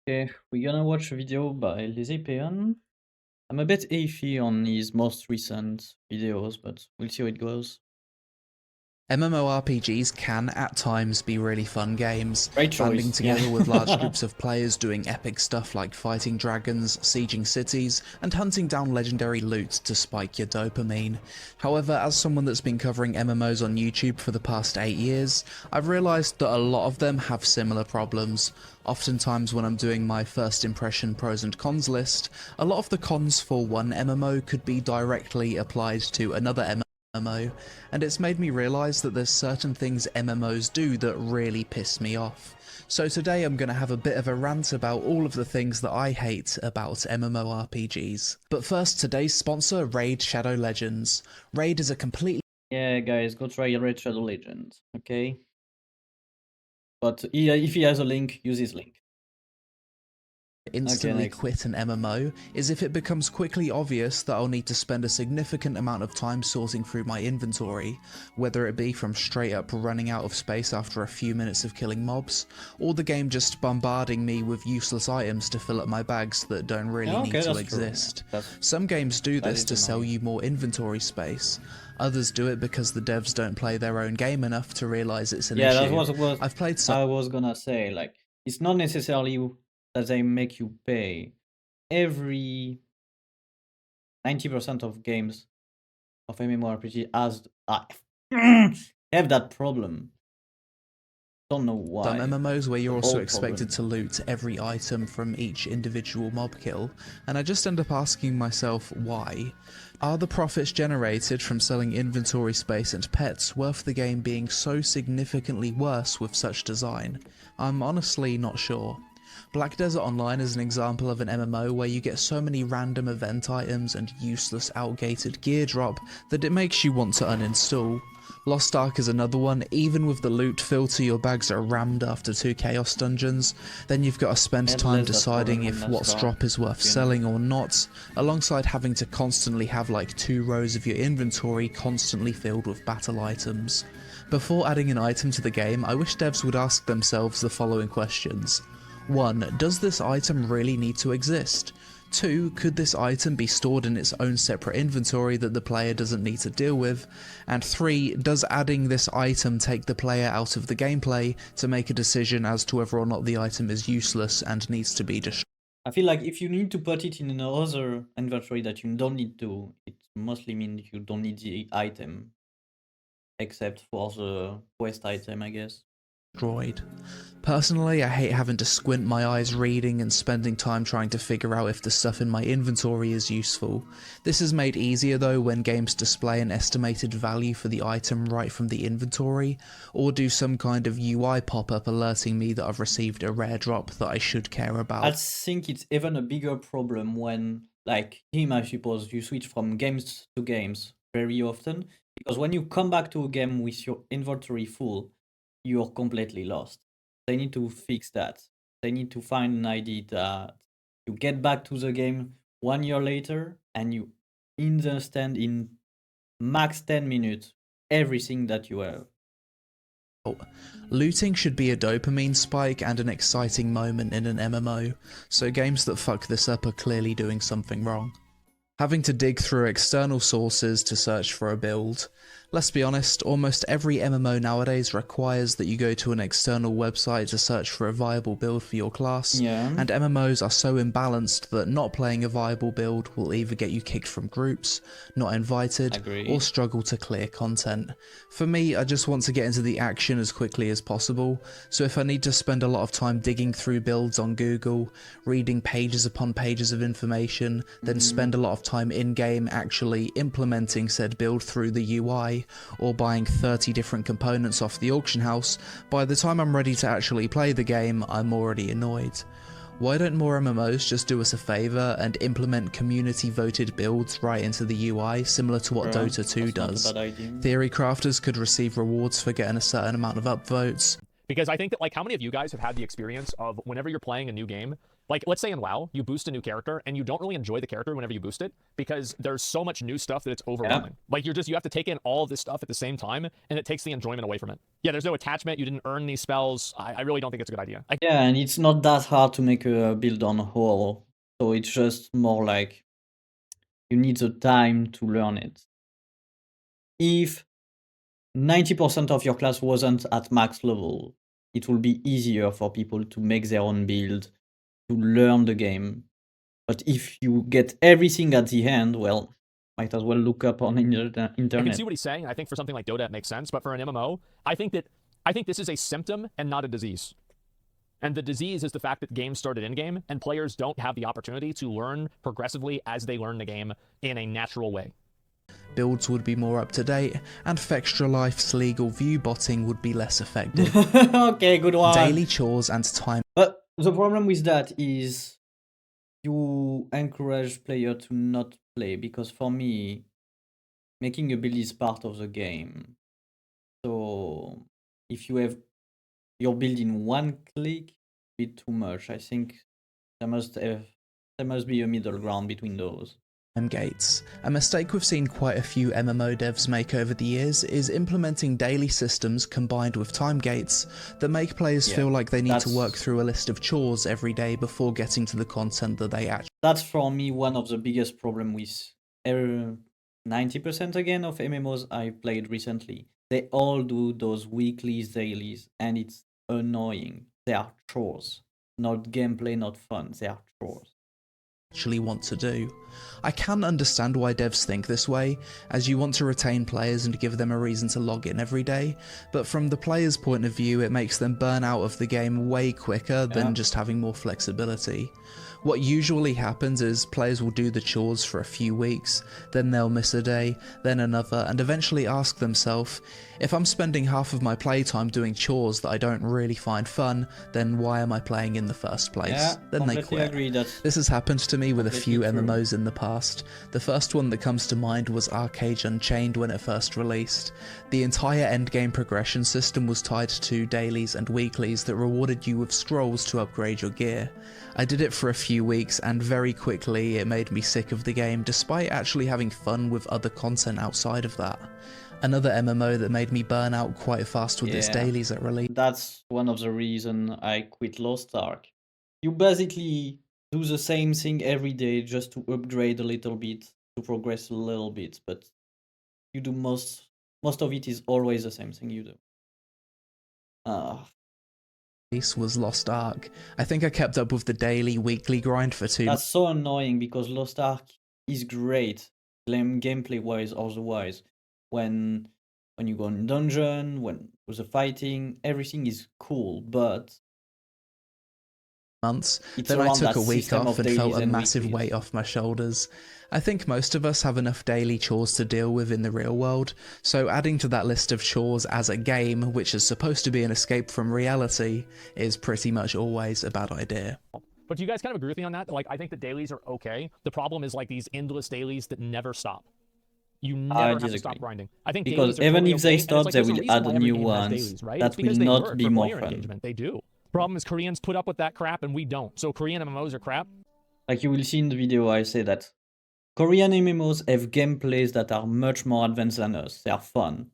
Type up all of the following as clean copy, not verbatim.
Okay, we're gonna watch a video by Lazypeon. I'm a bit iffy on his most recent videos, but we'll see how it goes. MMORPGs can, at times, be really fun games, Great banding choice, together with large yeah. groups of players doing epic stuff like fighting dragons, sieging cities, and hunting down legendary loot to spike your dopamine. However, as someone that's been covering MMOs on YouTube for the past 8 years, I've realised that a lot of them have similar problems. Oftentimes when I'm doing my first impression pros and cons list, a lot of the cons for one MMO could be directly applied to another MMO, and it's made me realise that there's certain things MMOs do that really piss me off. So today I'm going to have a bit of a rant about all of the things that I hate about MMORPGs. But first, today's sponsor, Raid Shadow Legends. Raid is a completely Yeah, guys, go try Red Shadow Legends, okay? But if he has a link, use his link. instantly Next. quit an MMO is if it becomes quickly obvious that I'll need to spend a significant amount of time sorting through my inventory, whether it be from straight up running out of space after a few minutes of killing mobs, or the game just bombarding me with useless items to fill up my bags that don't really need to exist. Some games do this to sell you more inventory space. Others do it because the devs don't play their own game enough to realise it's an issue. Yeah, that was I've played some. I was gonna say, like, it's not necessarily that they make you pay. Every 90% of games of MMORPG has have that problem. Don't know why. Some MMOs where you're also expected problem. to loot every item from each individual mob kill, and I just end up asking myself why. Are the profits generated from selling inventory space and pets worth the game being so significantly worse with such design? I'm honestly not sure. Black Desert Online is an example of an MMO where you get so many random event items and useless outgated gear drop that it makes you want to uninstall. Lost Ark is another one. Even with the loot filter, your bags are rammed after 2 chaos dungeons, then you've got to spend time deciding if what's drop is worth selling or not, alongside having to constantly have like 2 rows of your inventory constantly filled with battle items. Before adding an item to the game, I wish devs would ask themselves the following questions. 1. Does this item really need to exist? 2. Could this item be stored in its own separate inventory that the player doesn't need to deal with? And 3. Does adding this item take the player out of the gameplay to make a decision as to whether or not the item is useless and needs to be destroyed? I feel like if you need to put it in another inventory that you don't need to, it mostly means you don't need the item. Except for the quest item, I guess. Personally, I hate having to squint my eyes reading and spending time trying to figure out if the stuff in my inventory is useful. This is made easier though when games display an estimated value for the item right from the inventory, or do some kind of UI pop-up alerting me that I've received a rare drop that I should care about. I think it's even a bigger problem when, like him, I suppose, you switch from games to games very often, because when you come back to a game with your inventory full, you're completely lost. They need to fix that. They need to find an idea that you get back to the game 1 year later and you understand in max 10 minutes everything that you have. Looting should be a dopamine spike and an exciting moment in an MMO, so games that fuck this up are clearly doing something wrong. Having to dig through external sources to search for a build. Let's be honest, almost every MMO nowadays requires that you go to an external website to search for a viable build for your class, and MMOs are so imbalanced that not playing a viable build will either get you kicked from groups, not invited, or struggle to clear content. For me, I just want to get into the action as quickly as possible, so if I need to spend a lot of time digging through builds on Google, reading pages upon pages of information, then spend a lot of time in-game actually implementing said build through the UI, or buying 30 different components off the auction house, by the time I'm ready to actually play the game, I'm already annoyed. Why don't more MMOs just do us a favour and implement community voted builds right into the UI, similar to what Dota 2 does? Theory crafters could receive rewards for getting a certain amount of upvotes. Because I think that, like, how many of you guys have had the experience of whenever you're playing a new game, like, let's say in WoW, you boost a new character and you don't really enjoy the character whenever you boost it because there's so much new stuff that it's overwhelming. Like, you have to take in all of this stuff at the same time and it takes the enjoyment away from it. Yeah, there's no attachment. You didn't earn these spells. I really don't think it's a good idea. Yeah, and it's not that hard to make a build on whole. So it's just more like you need the time to learn it. If 90% of your class wasn't at max level, it will be easier for people to make their own build, to learn the game. But if you get everything at the end, well, might as well look up on internet. I can see what he's saying. I think for something like Dota, it makes sense. But for an MMO, I think this is a symptom and not a disease. And the disease is the fact that games started in-game, and players don't have the opportunity to learn progressively as they learn the game in a natural way. Builds would be more up to date, and Fextra Life's legal view botting would be less effective. Okay, good one. Daily chores and time. But the problem with that is you encourage player to not play, because for me, making a build is part of the game. So if you have your build in one click, a bit too much. I think there must be a middle ground between those. Gates. A mistake we've seen quite a few MMO devs make over the years is implementing daily systems combined with time gates that make players feel like they need to work through a list of chores every day before getting to the content that they actually. That's for me one of the biggest problem with 90% again of MMOs I played recently. They all do those weeklies, dailies, and it's annoying. They are chores, not gameplay, not fun. They are chores. Actually want to do. I can understand why devs think this way, as you want to retain players and give them a reason to log in every day, but from the player's point of view it makes them burn out of the game way quicker than just having more flexibility. What usually happens is players will do the chores for a few weeks, then they'll miss a day, then another, and eventually ask themselves, if I'm spending half of my playtime doing chores that I don't really find fun, then why am I playing in the first place? Yeah, then they quit. agree. This has happened to me with a few true. MMOs in the past. The first one that comes to mind was Arcade Unchained when it first released. The entire endgame progression system was tied to dailies and weeklies that rewarded you with scrolls to upgrade your gear. I did it for a few weeks and very quickly it made me sick of the game despite actually having fun with other content outside of that. Another MMO that made me burn out quite fast with its dailies at release. That's one of the reasons I quit Lost Ark. You basically do the same thing every day just to upgrade a little bit, to progress a little bit, but you do most of it is always the same thing you do. Was Lost Ark. I think I kept up with the daily, weekly grind for 2 months. That's so annoying because Lost Ark is great, gameplay-wise, otherwise. When you go in dungeon, when with the fighting, everything is cool, but then I took a week off and felt a massive weight off my shoulders. I think most of us have enough daily chores to deal with in the real world, so adding to that list of chores as a game, which is supposed to be an escape from reality, is pretty much always a bad idea. But do you guys kind of agree with me on that? Like, I think the dailies are okay. The problem is like these endless dailies that never stop. You never have to stop grinding. I think because even if they stop, they will add new ones that will not be more fun. They do. Problem is Koreans put up with that crap and we don't. So Korean MMOs are crap. Like you will see in the video, I say that Korean MMOs have gameplays that are much more advanced than us. They are fun.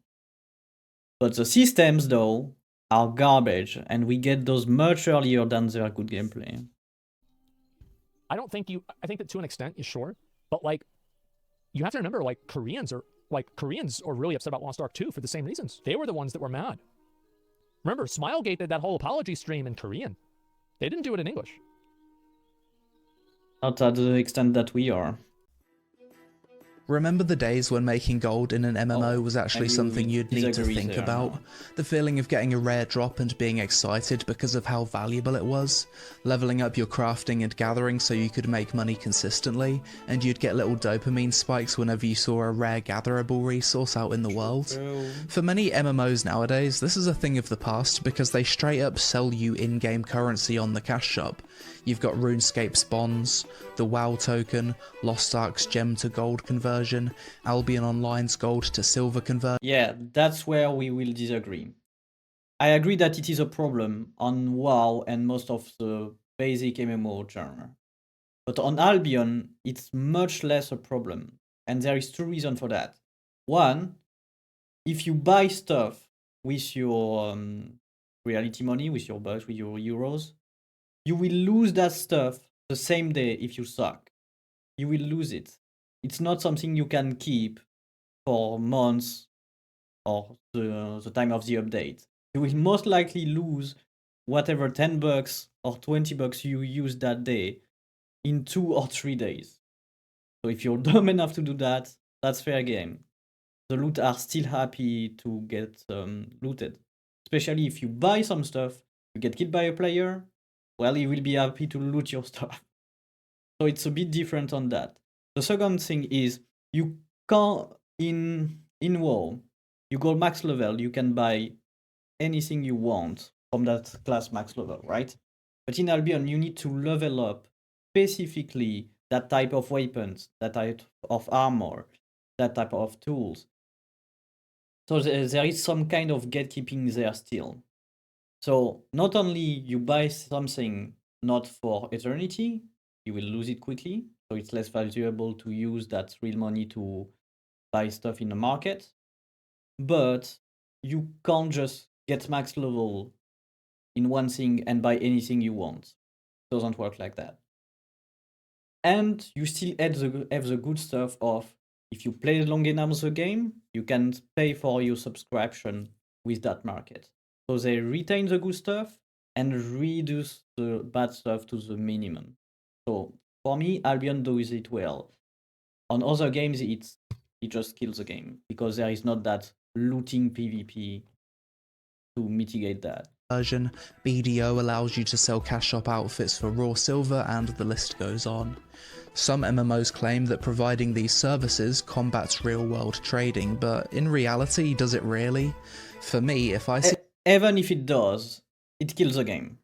But the systems, though, are garbage, and we get those much earlier than their good gameplay. I think that to an extent, is sure. But like, you have to remember, like, Koreans are really upset about Lost Ark 2 for the same reasons. They were the ones that were mad. Remember, Smilegate did that whole apology stream in Korean. They didn't do it in English. Not at the extent that we are. Remember the days when making gold in an MMO was actually something you'd need to think about? The feeling of getting a rare drop and being excited because of how valuable it was? Leveling up your crafting and gathering so you could make money consistently, and you'd get little dopamine spikes whenever you saw a rare gatherable resource out in the world? For many MMOs nowadays, this is a thing of the past because they straight up sell you in-game currency on the cash shop. You've got RuneScape's bonds, the WoW token, Lost Ark's gem to gold conversion, Albion Online's gold to silver conversion. Yeah, that's where we will disagree. I agree that it is a problem on WoW and most of the basic MMO genre. But on Albion, it's much less a problem. And there is two reasons for that. One, if you buy stuff with your reality money, with your bucks, with your euros, you will lose that stuff the same day if you suck. You will lose it. It's not something you can keep for months or the time of the update. You will most likely lose whatever 10 bucks or 20 bucks you used that day in 2 or 3 days. So if you're dumb enough to do that, that's fair game. The loot are still happy to get looted. Especially if you buy some stuff, you get killed by a player, well, he will be happy to loot your stuff. So it's a bit different on that. The second thing is you can't in WoW, you go max level, you can buy anything you want from that class max level, right? But in Albion, you need to level up specifically that type of weapons, that type of armor, that type of tools. So there is some kind of gatekeeping there still. So not only you buy something not for eternity, you will lose it quickly. So it's less valuable to use that real money to buy stuff in the market. But you can't just get max level in one thing and buy anything you want. It doesn't work like that. And you still have the good stuff of if you play long enough the game, you can pay for your subscription with that market. So they retain the good stuff and reduce the bad stuff to the minimum. So for me, Albion does it well. On other games, it just kills the game because there is not that looting PvP to mitigate that. Version, BDO allows you to sell cash shop outfits for raw silver, and the list goes on. Some MMOs claim that providing these services combats real-world trading, but in reality, does it really? For me, if I see... Even if it does, it kills the game.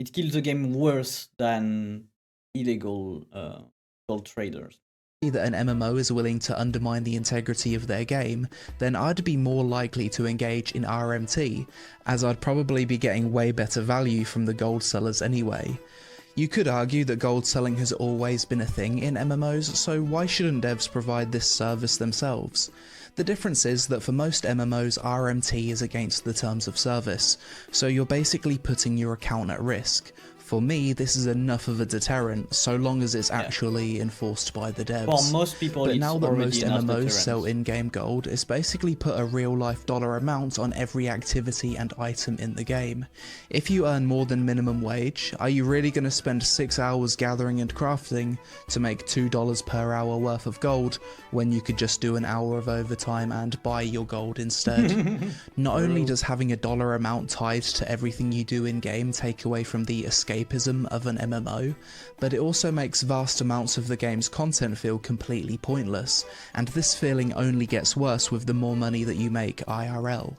It kills the game worse than illegal gold traders. That an MMO is willing to undermine the integrity of their game, then I'd be more likely to engage in RMT, as I'd probably be getting way better value from the gold sellers anyway. You could argue that gold selling has always been a thing in MMOs, so why shouldn't devs provide this service themselves? The difference is that for most MMOs, RMT is against the terms of service, so you're basically putting your account at risk. For me, this is enough of a deterrent, so long as it's actually enforced by the devs. For most people, but it's now that most MMOs MMOs sell in-game gold, it's basically put a real-life dollar amount on every activity and item in the game. If you earn more than minimum wage, are you really going to spend 6 hours gathering and crafting to make $2 per hour worth of gold, when you could just do an hour of overtime and buy your gold instead? Not only does having a dollar amount tied to everything you do in-game take away from the escapism of an MMO, but it also makes vast amounts of the game's content feel completely pointless, and this feeling only gets worse with the more money that you make IRL.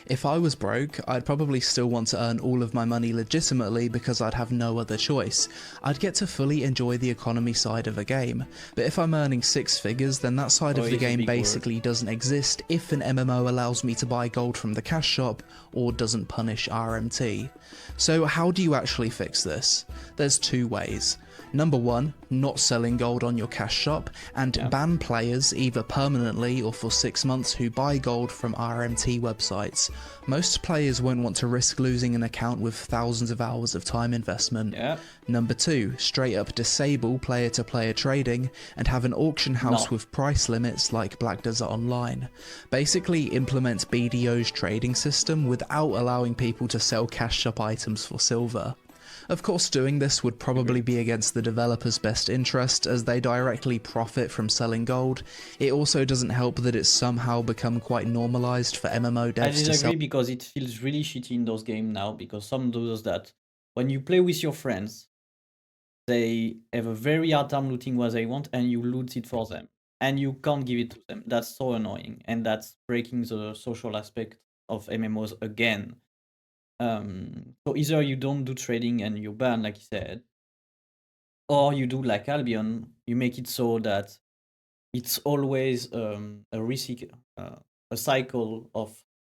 If I was broke, I'd probably still want to earn all of my money legitimately because I'd have no other choice. I'd get to fully enjoy the economy side of a game, but if I'm earning 6 figures, then that side of the game basically doesn't exist if an MMO allows me to buy gold from the cash shop or doesn't punish RMT. So how do you actually fix this? There's 2 ways. Number 1, not selling gold on your cash shop, and ban players either permanently or for 6 months who buy gold from RMT websites. Most players won't want to risk losing an account with thousands of hours of time investment. Number 2, straight up disable player-to-player trading and have an auction house with price limits like Black Desert Online. Basically implement BDO's trading system without allowing people to sell cash shop items for silver. Of course, doing this would probably be against the developer's best interest, as they directly profit from selling gold. It also doesn't help that it's somehow become quite normalized for MMO devs to sell. I disagree because it feels really shitty in those games now, because some does that. When you play with your friends, they have a very hard time looting what they want, and you loot it for them. And you can't give it to them. That's so annoying, and that's breaking the social aspect of MMOs again. So either you don't do trading and you ban, like you said, or you do like Albion, you make it so that it's always a cycle of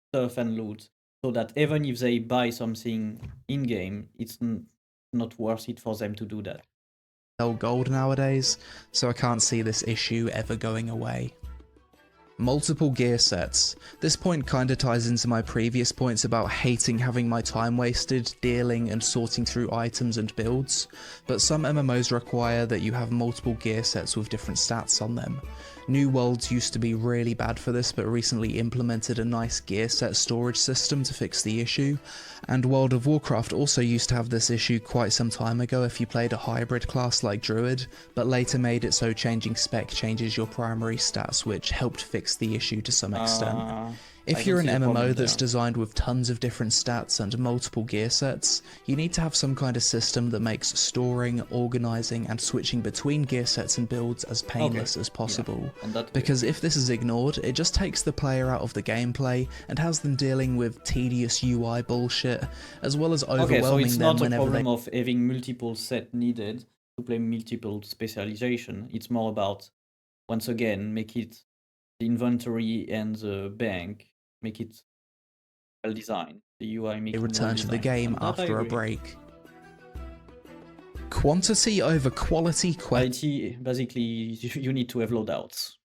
stuff and loot. so that even if they buy something in-game, it's not worth it for them to do that. Sell gold nowadays, so I can't see this issue ever going away. Multiple gear sets. This point kinda ties into my previous points about hating having my time wasted dealing and sorting through items and builds, but some MMOs require that you have multiple gear sets with different stats on them. New Worlds used to be really bad for this, but recently implemented a nice gear set storage system to fix the issue, and World of Warcraft also used to have this issue quite some time ago if you played a hybrid class like Druid, but later made it so changing spec changes your primary stats, which helped fix the issue to some extent. If you're an MMO that's designed with tons of different stats and multiple gear sets, you need to have some kind of system that makes storing, organising and switching between gear sets and builds as painless as possible. Yeah, because if this is ignored, it just takes the player out of the gameplay and has them dealing with tedious UI bullshit, as well as overwhelming so it's them not a whenever problem of having multiple set needed to play multiple specialization. It's more about, once again, make it the inventory and the bank, make it well designed. The UI make they it return to the game and that I after a agree. break. Quantity over quality Quality, basically, you need to have loadouts.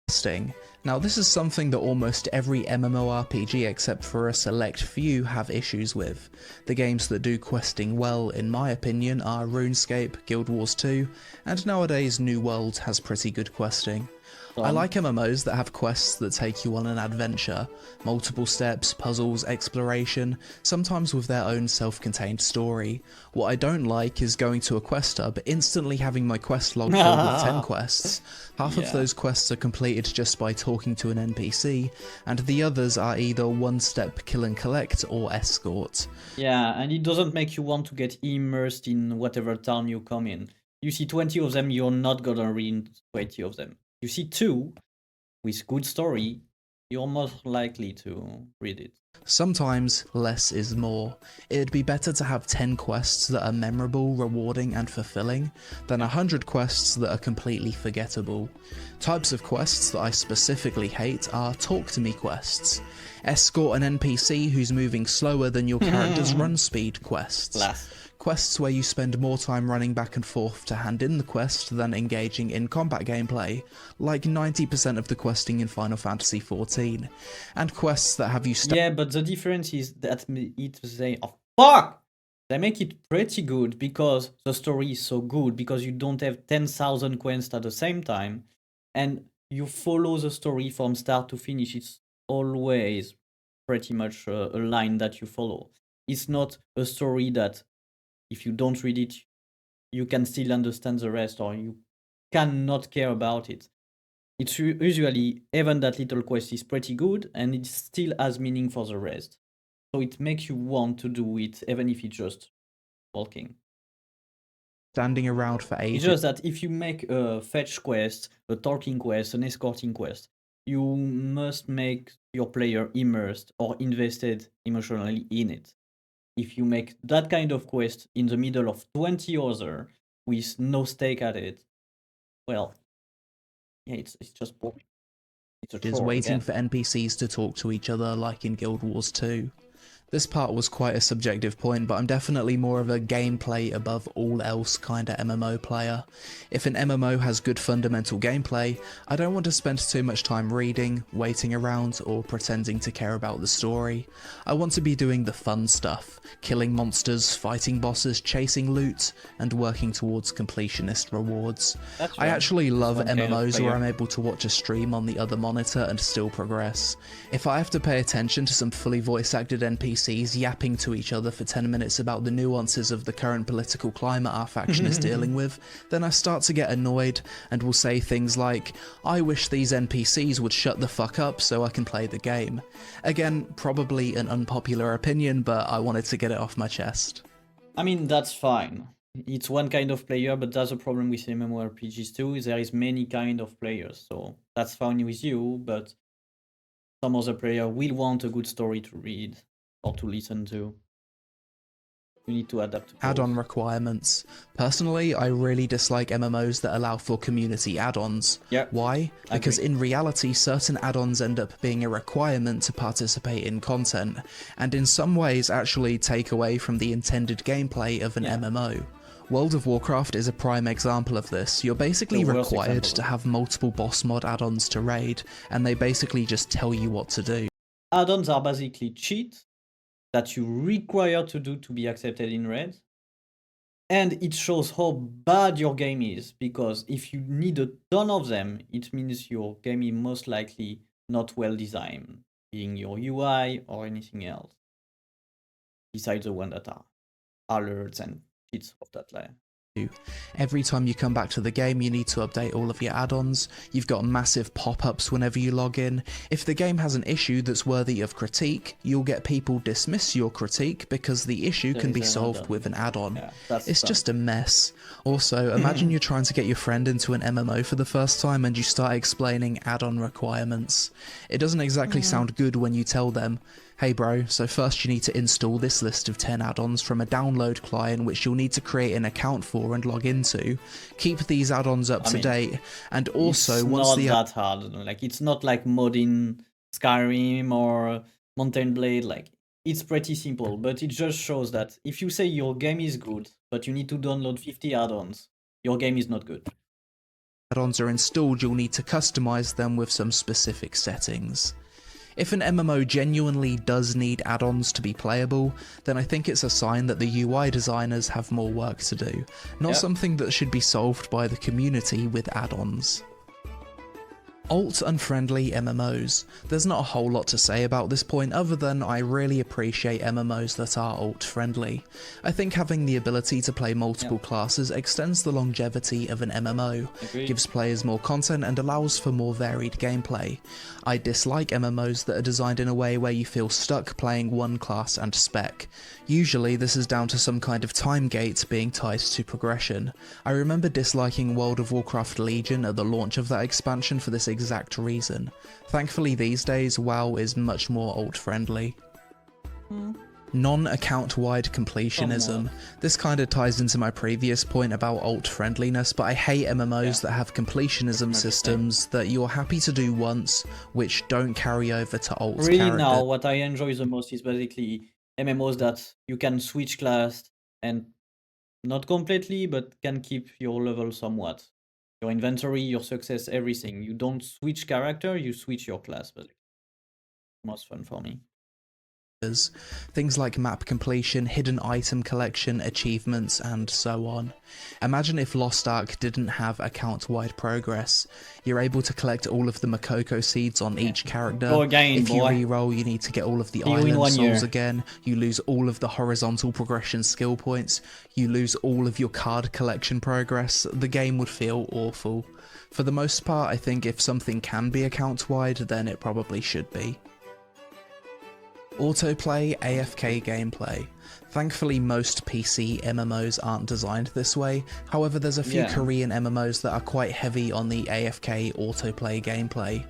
questing. Now this is something that almost every MMORPG except for a select few have issues with. The games that do questing well, in my opinion, are RuneScape, Guild Wars 2, and nowadays New World has pretty good questing. I like MMOs that have quests that take you on an adventure, multiple steps, puzzles, exploration, sometimes with their own self-contained story. What I don't like is going to a quest hub, instantly having my quest log filled with 10 quests. Half of those quests are completed just by talking to an NPC, and the others are either one-step kill and collect or escort. Yeah, and it doesn't make you want to get immersed in whatever town you come in. You see 20 of them, you're not gonna read 20 of them. You see 2 with good story, you're most likely to read it. Sometimes less is more. It'd be better to have 10 quests that are memorable, rewarding and fulfilling than 100 quests that are completely forgettable. Types of quests that I specifically hate are talk to me quests, escort an NPC who's moving slower than your character's run speed quests. Quests where you spend more time running back and forth to hand in the quest than engaging in combat gameplay, like 90% of the questing in Final Fantasy XIV, and quests that have you Yeah, but the difference is that they make it pretty good because the story is so good, because you don't have 10,000 quests at the same time, and you follow the story from start to finish. It's always pretty much a line that you follow. It's not a story that if you don't read it, you can still understand the rest, or you cannot care about it. It's usually, even that little quest is pretty good, and it still has meaning for the rest. So it makes you want to do it, even if it's just walking. standing around for ages. It's just that if you make a fetch quest, a talking quest, an escorting quest, you must make your player immersed or invested emotionally in it. If you make that kind of quest in the middle of 20 other with no stake at it, well, yeah, it's just boring. It's a chore waiting again. for NPCs to talk to each other like in Guild Wars 2. This part was quite a subjective point, but I'm definitely more of a gameplay above all else kinda MMO player. If an MMO has good fundamental gameplay, I don't want to spend too much time reading, waiting around, or pretending to care about the story. I want to be doing the fun stuff, killing monsters, fighting bosses, chasing loot, and working towards completionist rewards. I actually love MMOs where I'm able to watch a stream on the other monitor and still progress. If I have to pay attention to some fully voice-acted NPCs yapping to each other for 10 minutes about the nuances of the current political climate our faction is dealing with, then I start to get annoyed and will say things like, I wish these NPCs would shut the fuck up so I can play the game. Again, probably an unpopular opinion, but I wanted to get it off my chest. I mean, that's fine. It's one kind of player, but that's a problem with MMORPGs too. There is many kind of players, so that's fine with you, but some other player will want a good story to read or to listen to. You need to adapt to both. Add-on requirements. Personally, I really dislike MMOs that allow for community add-ons. Yep. Why? Because Agree. in reality, certain add-ons end up being a requirement to participate in content, and in some ways actually take away from the intended gameplay of an MMO. World of Warcraft is a prime example of this. You're basically The worst required example. to have multiple boss mod add-ons to raid, and they basically just tell you what to do. Add-ons are basically cheats that you require to do to be accepted in raids. And it shows how bad your game is, because if you need a ton of them, it means your game is most likely not well designed, being your UI or anything else, besides the one that are alerts and cheats of that layer. Every time you come back to the game, you need to update all of your add-ons. You've got massive pop-ups whenever you log in. If the game has an issue that's worthy of critique, you'll get people dismiss your critique because the issue can be solved with an add-on. Yeah, It's just a mess. Also, imagine you're trying to get your friend into an MMO for the first time and you start explaining add-on requirements. It doesn't exactly sound good when you tell them, hey bro, so first you need to install this list of 10 add-ons from a download client which you'll need to create an account for and log into. Keep these add-ons up to date, and also once it's not that hard. Like, it's not like modding Skyrim or Mountain Blade. Like, it's pretty simple, but it just shows that if you say your game is good, but you need to download 50 add-ons, your game is not good. add-ons are installed, you'll need to customize them with some specific settings. If an MMO genuinely does need add-ons to be playable, then I think it's a sign that the UI designers have more work to do, not something that should be solved by the community with add-ons. Alt-unfriendly MMOs. There's not a whole lot to say about this point other than I really appreciate MMOs that are alt-friendly. I think having the ability to play multiple classes extends the longevity of an MMO, gives players more content and allows for more varied gameplay. I dislike MMOs that are designed in a way where you feel stuck playing one class and spec. Usually this is down to some kind of time gate being tied to progression. I remember disliking World of Warcraft Legion at the launch of that expansion for this exact reason. Thankfully these days, WoW is much more alt-friendly. Non-account-wide completionism. This kind of ties into my previous point about alt-friendliness, but I hate MMOs that have completionism systems that you're happy to do once, which don't carry over to alt Really character. now, what I enjoy the most is basically MMOs that you can switch class, and not completely, but can keep your level somewhat. Your inventory, your success, everything. You don't switch character, you switch your class, basically. Most fun for me. Things like map completion, hidden item collection, achievements, and so on. Imagine if Lost Ark didn't have account-wide progress. You're able to collect all of the Makoko seeds on each character. Go again, if you boy. reroll, you need to get all of the See you in island 1 souls year. again. You lose all of the horizontal progression skill points. You lose all of your card collection progress. The game would feel awful. For the most part, I think if something can be account-wide, then it probably should be. Autoplay, AFK gameplay. Thankfully most PC MMOs aren't designed this way, however there's a few Korean MMOs that are quite heavy on the AFK autoplay gameplay.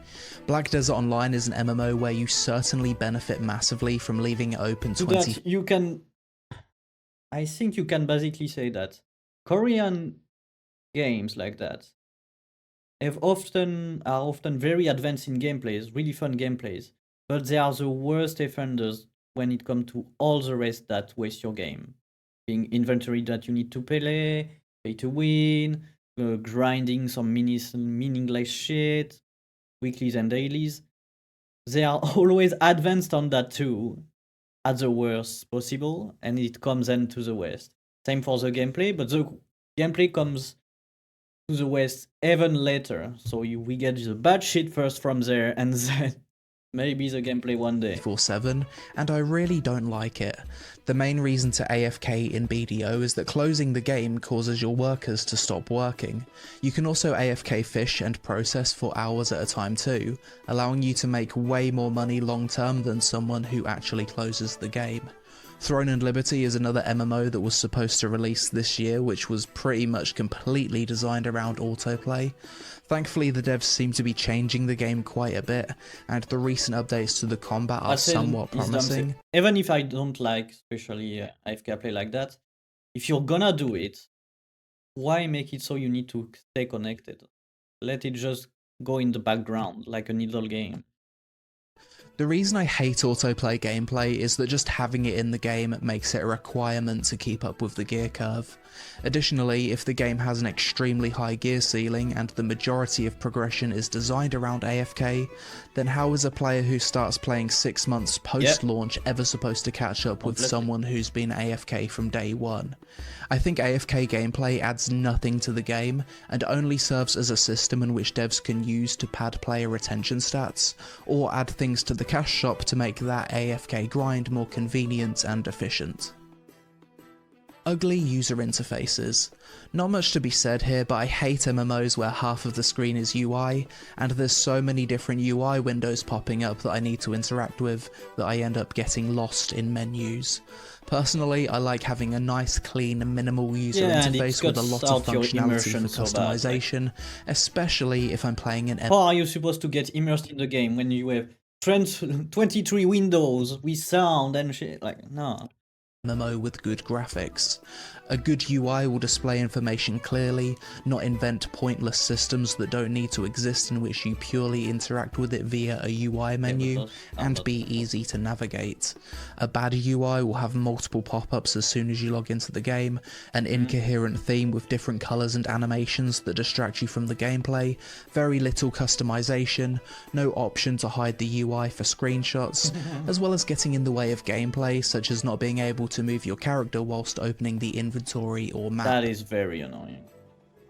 Black Desert Online is an MMO where you certainly benefit massively from leaving it open 20... That you can... I think you can basically say that Korean games like that are often very advanced in gameplays, really fun gameplays, but they are the worst offenders when it comes to all the rest that waste your game. Being inventory that you need to pay to win, grinding some meaningless shit, weeklies and dailies. They are always advanced on that too, at the worst possible, and it comes then to the west. Same for the gameplay, but the gameplay comes to the west even later. So we get the bad shit first from there, and then maybe the gameplay one day. 24/7, and I really don't like it. The main reason to AFK in BDO is that closing the game causes your workers to stop working. You can also AFK fish and process for hours at a time too, allowing you to make way more money long term than someone who actually closes the game. Throne and Liberty is another MMO that was supposed to release this year, which was pretty much completely designed around autoplay. Thankfully, the devs seem to be changing the game quite a bit, and the recent updates to the combat are somewhat promising. Even if I don't like, especially AFK play like that, if you're gonna do it, why make it so you need to stay connected? Let it just go in the background, like an idle game. The reason I hate autoplay gameplay is that just having it in the game makes it a requirement to keep up with the gear curve. Additionally, if the game has an extremely high gear ceiling and the majority of progression is designed around AFK, then how is a player who starts playing 6 months post-launch ever supposed to catch up with someone who's been AFK from day one? I think AFK gameplay adds nothing to the game and only serves as a system in which devs can use to pad player retention stats, or add things to the cash shop to make that AFK grind more convenient and efficient. Ugly user interfaces. Not much to be said here, but I hate MMOs where half of the screen is UI, and there's so many different UI windows popping up that I need to interact with that I end up getting lost in menus. Personally, I like having a nice, clean, minimal user interface with a lot of functionality for customization, especially if I'm playing an MMO. How are you supposed to get immersed in the game when you have 23 windows with sound and shit? Like, no. MMO with good graphics. A good UI will display information clearly, not invent pointless systems that don't need to exist in which you purely interact with it via a UI menu, and be easy to navigate. A bad UI will have multiple pop-ups as soon as you log into the game, an incoherent theme with different colours and animations that distract you from the gameplay, very little customization, no option to hide the UI for screenshots, as well as getting in the way of gameplay, such as not being able to move your character whilst opening the inventory or map. That is very annoying.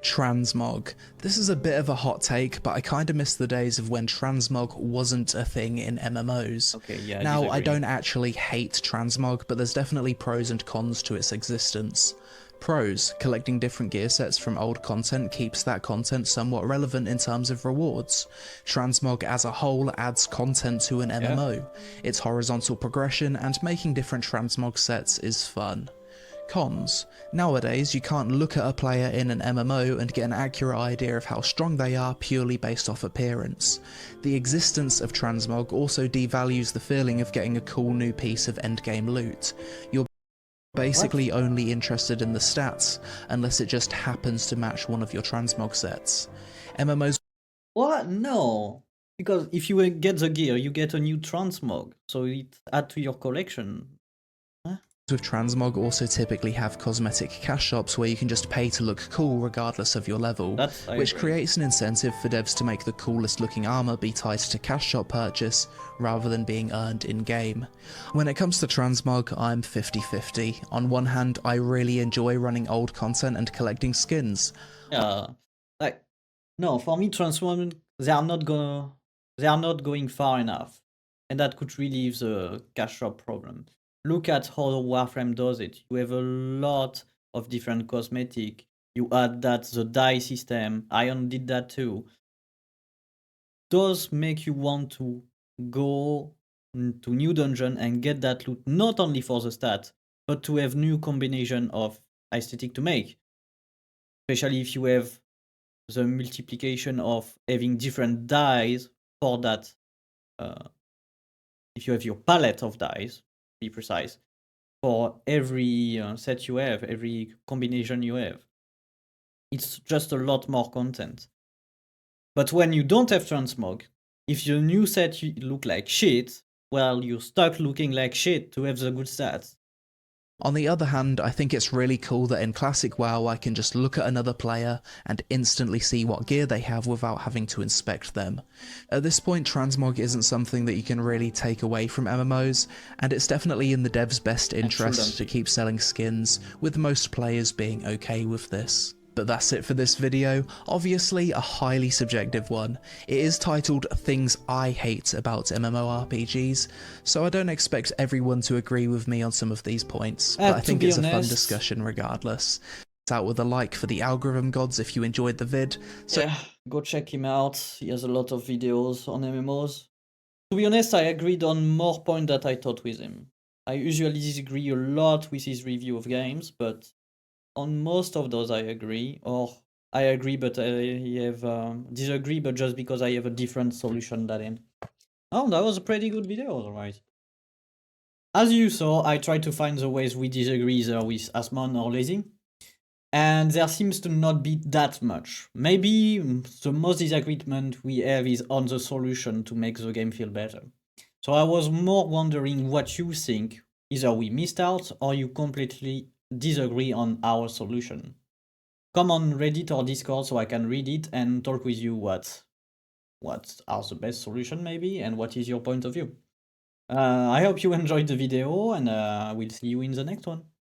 Transmog. This is a bit of a hot take, but I kinda miss the days of when transmog wasn't a thing in MMOs. Okay, yeah, now, I don't actually hate transmog, but there's definitely pros and cons to its existence. Pros: collecting different gear sets from old content keeps that content somewhat relevant in terms of rewards. Transmog as a whole adds content to an MMO. It's horizontal progression, and making different transmog sets is fun. Cons: nowadays you can't look at a player in an MMO and get an accurate idea of how strong they are purely based off appearance. The existence of transmog also devalues the feeling of getting a cool new piece of endgame loot. You're basically only interested in the stats, unless it just happens to match one of your transmog sets. MMOs... What? No. Because if you get the gear, you get a new transmog, so it adds to your collection. With transmog also typically have cosmetic cash shops where you can just pay to look cool regardless of your level, which creates an incentive for devs to make the coolest looking armor be tied to cash shop purchase rather than being earned in game. When it comes to transmog, I'm 50-50. On one hand, I really enjoy running old content and collecting skins. Yeah, like, no, for me transmog, they are not going far enough, and that could relieve the cash shop problem. Look at how Warframe does it. You have a lot of different cosmetic. You add that the die system. Ion did that too. Does make you want to go to new dungeon and get that loot, not only for the stat, but to have new combination of aesthetic to make. Especially if you have the multiplication of having different dies for that. If you have your palette of dies, be precise, for every set you have, every combination you have. It's just a lot more content. But when you don't have transmog, if your new set look like shit, well, you're stuck looking like shit to have the good stats. On the other hand, I think it's really cool that in Classic WoW I can just look at another player and instantly see what gear they have without having to inspect them. At this point, transmog isn't something that you can really take away from MMOs, and it's definitely in the devs' best interest to keep selling skins, with most players being okay with this. But that's it for this video, obviously a highly subjective one. It is titled Things I Hate About MMORPGs, so I don't expect everyone to agree with me on some of these points, but I think it's a fun discussion regardless. Out with a like for the algorithm gods if you enjoyed the vid. So yeah, go check him out, he has a lot of videos on MMOs. To be honest, I agreed on more points that I thought with him. I usually disagree a lot with his review of games, but on most of those I agree, or I agree but I have disagree, but just because I have a different solution than him. Oh, that was a pretty good video, alright. As you saw, I tried to find the ways we disagree either with Asmon or Lazy, and there seems to not be that much. Maybe the most disagreement we have is on the solution to make the game feel better. So I was more wondering what you think. Either we missed out or you completely disagree on our solution. Come on Reddit or Discord so I can read it and talk with you what are the best solution maybe and what is your point of view. I hope you enjoyed the video and we'll see you in the next one.